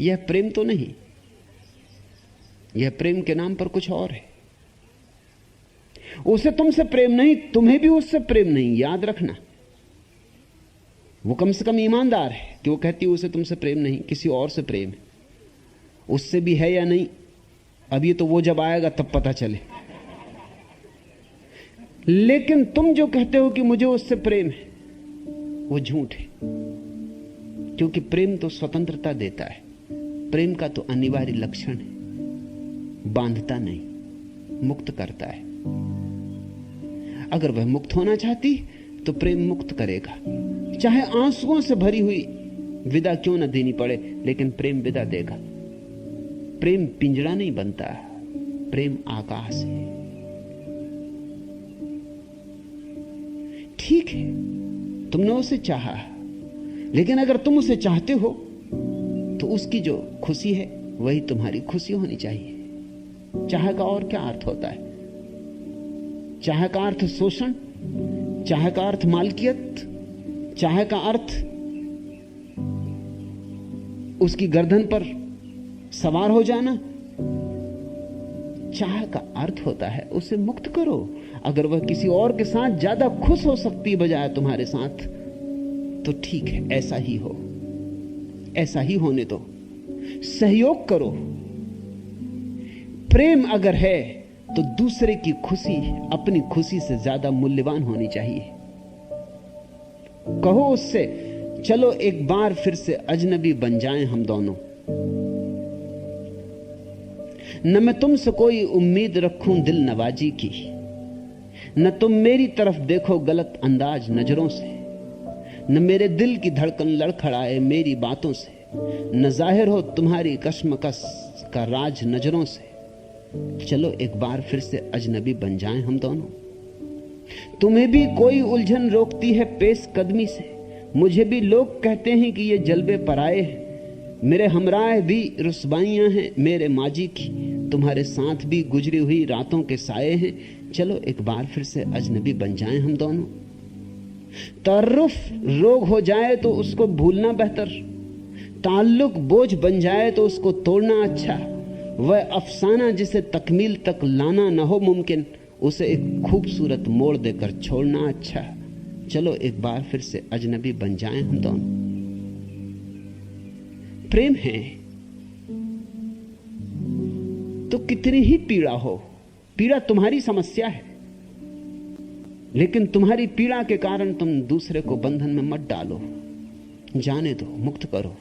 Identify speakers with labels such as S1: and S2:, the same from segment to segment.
S1: यह प्रेम तो नहीं, यह प्रेम के नाम पर कुछ और है। उसे तुमसे प्रेम नहीं, तुम्हें भी उससे प्रेम नहीं, याद रखना। वो कम से कम ईमानदार है कि वो कहती है उसे तुमसे प्रेम नहीं, किसी और से प्रेम है। उससे भी है या नहीं, अब ये तो वो जब आएगा तब पता चले। लेकिन तुम जो कहते हो कि मुझे उससे प्रेम है, वो झूठ है, क्योंकि प्रेम तो स्वतंत्रता देता है। प्रेम का तो अनिवार्य लक्षण है, बांधता नहीं, मुक्त करता है। अगर वह मुक्त होना चाहती तो प्रेम मुक्त करेगा, चाहे आंसुओं से भरी हुई विदा क्यों न देनी पड़े, लेकिन प्रेम विदा देगा। प्रेम पिंजरा नहीं बनता, प्रेम आकाश है। ठीक है, तुमने उसे चाहा, लेकिन अगर तुम उसे चाहते हो तो उसकी जो खुशी है वही तुम्हारी खुशी होनी चाहिए। चाह का और क्या अर्थ होता है? चाह का अर्थ शोषण, चाह का अर्थ मालकियत, चाह का अर्थ उसकी गर्दन पर सवार हो जाना। चाह का अर्थ होता है उसे मुक्त करो। अगर वह किसी और के साथ ज्यादा खुश हो सकती बजाय तुम्हारे साथ, तो ठीक है, ऐसा ही हो, ऐसा ही होने दो, सहयोग करो। प्रेम अगर है तो दूसरे की खुशी अपनी खुशी से ज्यादा मूल्यवान होनी चाहिए। कहो उससे, चलो एक बार फिर से अजनबी बन जाएं हम दोनों। न मैं तुमसे कोई उम्मीद रखूं दिल नवाजी की, न तुम मेरी तरफ देखो गलत अंदाज नजरों से, न मेरे दिल की धड़कन लड़खड़ाए मेरी बातों से, न जाहिर हो तुम्हारी कश्मकश का राज नजरों से। चलो एक बार फिर से अजनबी बन जाएं हम दोनों। तुम्हें भी कोई उलझन रोकती है पेश कदमी से, मुझे भी लोग कहते हैं कि ये जलवे पराए हैं। मेरे हमराह भी रुस्वाइयां हैं मेरे माजी की, तुम्हारे साथ भी गुजरी हुई रातों के साए हैं। चलो एक बार फिर से अजनबी बन जाएं हम दोनों। तारुफ रोग हो जाए तो उसको भूलना बेहतर, ताल्लुक बोझ बन जाए तो उसको तोड़ना अच्छा। वह अफसाना जिसे तकमील तक लाना न हो मुमकिन, उसे एक खूबसूरत मोड़ देकर छोड़ना अच्छा। चलो एक बार फिर से अजनबी बन जाएं हम दोनों। प्रेम है तो कितनी ही पीड़ा हो, पीड़ा तुम्हारी समस्या है, लेकिन तुम्हारी पीड़ा के कारण तुम दूसरे को बंधन में मत डालो, जाने दो, मुक्त करो।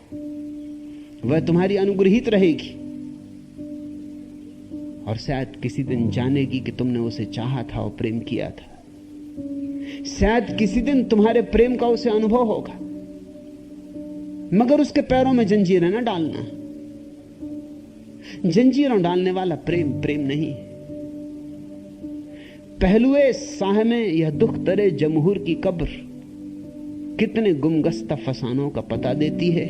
S1: वह तुम्हारी अनुग्रहित रहेगी और शायद किसी दिन जानेगी कि तुमने उसे चाहा था और प्रेम किया था। शायद किसी दिन तुम्हारे प्रेम का उसे अनुभव होगा, मगर उसके पैरों में जंजीरें न डालना। जंजीरों डालने वाला प्रेम प्रेम नहीं। पहलुए साह में यह दुख तरे जमहूर की कब्र, कितने गुमगस्ता फसानों का पता देती है,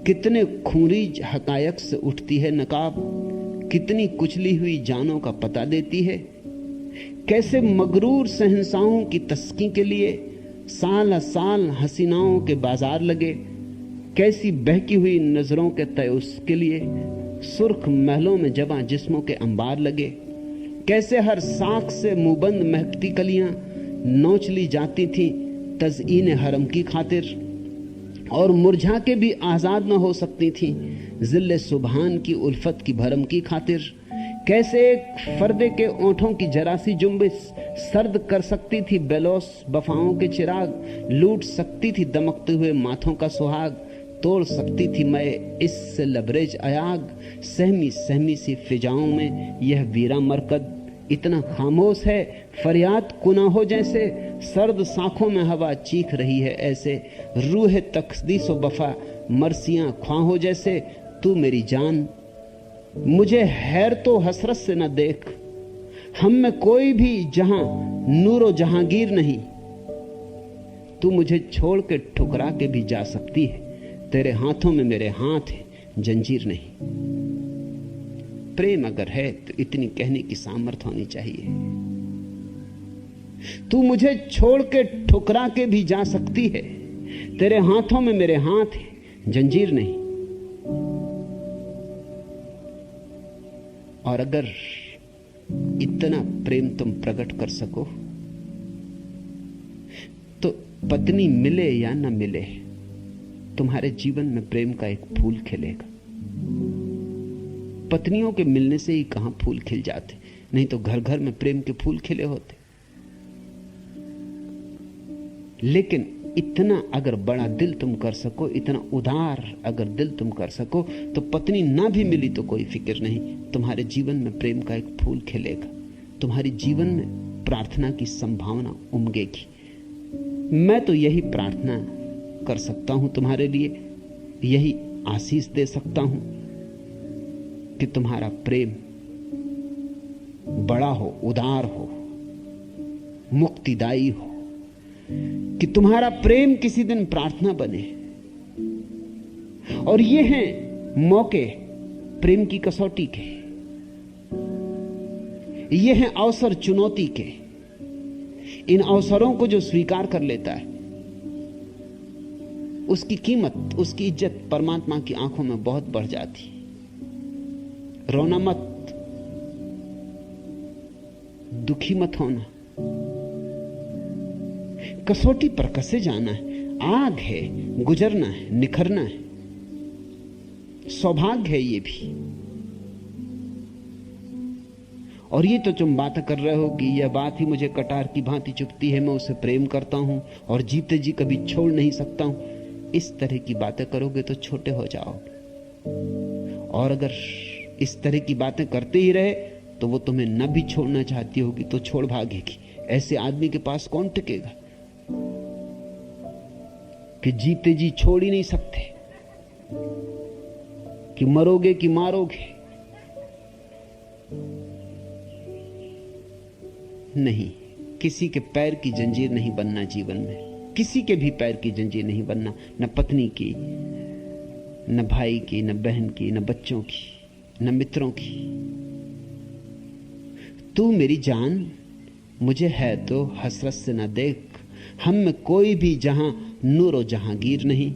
S1: कितने खूंरीज हकायक से उठती है नकाब, कितनी कुचली हुई जानों का पता देती है। कैसे मगरूर शहंशाहों की तस्की के लिए साल साल हसीनाओं के बाजार लगे, कैसी बहकी हुई नजरों के तय उसके लिए सुर्ख महलों में जवां जिस्मों के अंबार लगे। कैसे हर साख से मुबंद महकती कलियां नोच ली जाती थी तज़ईन हरम की खातिर, और मुरझा के भी आजाद न हो सकती थी जिल्ले सुबहान की उल्फत की भरम की खातिर। कैसे एक फर्दे के ओंठों की जरासी जुम्बिश सर्द कर सकती थी बेलोस वफाओं के चिराग, लूट सकती थी दमकते हुए माथों का सुहाग, तोड़ सकती थी मैं इससे लबरेज अयाग। सहमी सहमी सी फिजाओं में यह वीरा मरकद इतना खामोश है, फरियाद कुना हो जैसे सर्द साखों में हवा चीख रही है ऐसे। रूह तकदीस वफा मरसियां ख्वां हो जैसे, तू मेरी जान मुझे हैर तो हसरत से न देख। हम में कोई भी जहां नूरो जहांगीर नहीं, तू मुझे छोड़ के ठुकरा के भी जा सकती है। तेरे हाथों में मेरे हाथ है, जंजीर नहीं। प्रेम अगर है तो इतनी कहने की सामर्थ्य होनी चाहिए, तू मुझे छोड़ के ठुकरा के भी जा सकती है। तेरे हाथों में मेरे हाथ है, जंजीर नहीं। और अगर इतना प्रेम तुम प्रकट कर सको तो पत्नी मिले या न मिले, तुम्हारे जीवन में प्रेम का एक फूल खिलेगा। पत्नियों के मिलने से ही कहां फूल खिल जाते, नहीं तो घर घर में प्रेम के फूल खिले होते। लेकिन इतना अगर बड़ा दिल तुम कर सको, इतना उदार अगर दिल तुम कर सको, तो पत्नी ना भी मिली तो कोई फिक्र नहीं, तुम्हारे जीवन में प्रेम का एक फूल खिलेगा। तुम्हारे जीवन में प्रार्थना की संभावना उमगेगी। मैं तो यही प्रार्थना कर सकता हूं तुम्हारे लिए, यही आशीष दे सकता हूं कि तुम्हारा प्रेम बड़ा हो, उदार हो, मुक्तिदायी हो, कि तुम्हारा प्रेम किसी दिन प्रार्थना बने। और ये हैं मौके प्रेम की कसौटी के, ये हैं अवसर चुनौती के। इन अवसरों को जो स्वीकार कर लेता है, उसकी कीमत, उसकी इज्जत परमात्मा की आंखों में बहुत बढ़ जाती। रोना मत, दुखी मत होना, कसौटी पर कसे जाना है। आग है, गुजरना है, निखरना है, सौभाग्य है ये भी। और ये तो तुम बात कर रहे हो कि यह बात ही मुझे कटार की भांति चुभती है, मैं उसे प्रेम करता हूं और जीते जी कभी छोड़ नहीं सकता हूं। इस तरह की बातें करोगे तो छोटे हो जाओगे। और अगर इस तरह की बातें करते ही रहे तो वो तुम्हें न भी छोड़ना चाहती होगी तो छोड़ भागेगी। ऐसे आदमी के पास कौन टिकेगा कि जीते जी छोड़ ही नहीं सकते, कि मरोगे कि मारोगे। नहीं, किसी के पैर की जंजीर नहीं बनना जीवन में, किसी के भी पैर की जंजीर नहीं बनना, न पत्नी की, न भाई की, न बहन की, न बच्चों की, न मित्रों की। तू मेरी जान मुझे है तो हसरत से न देख, हम में कोई भी जहां नूर और जहांगीर नहीं।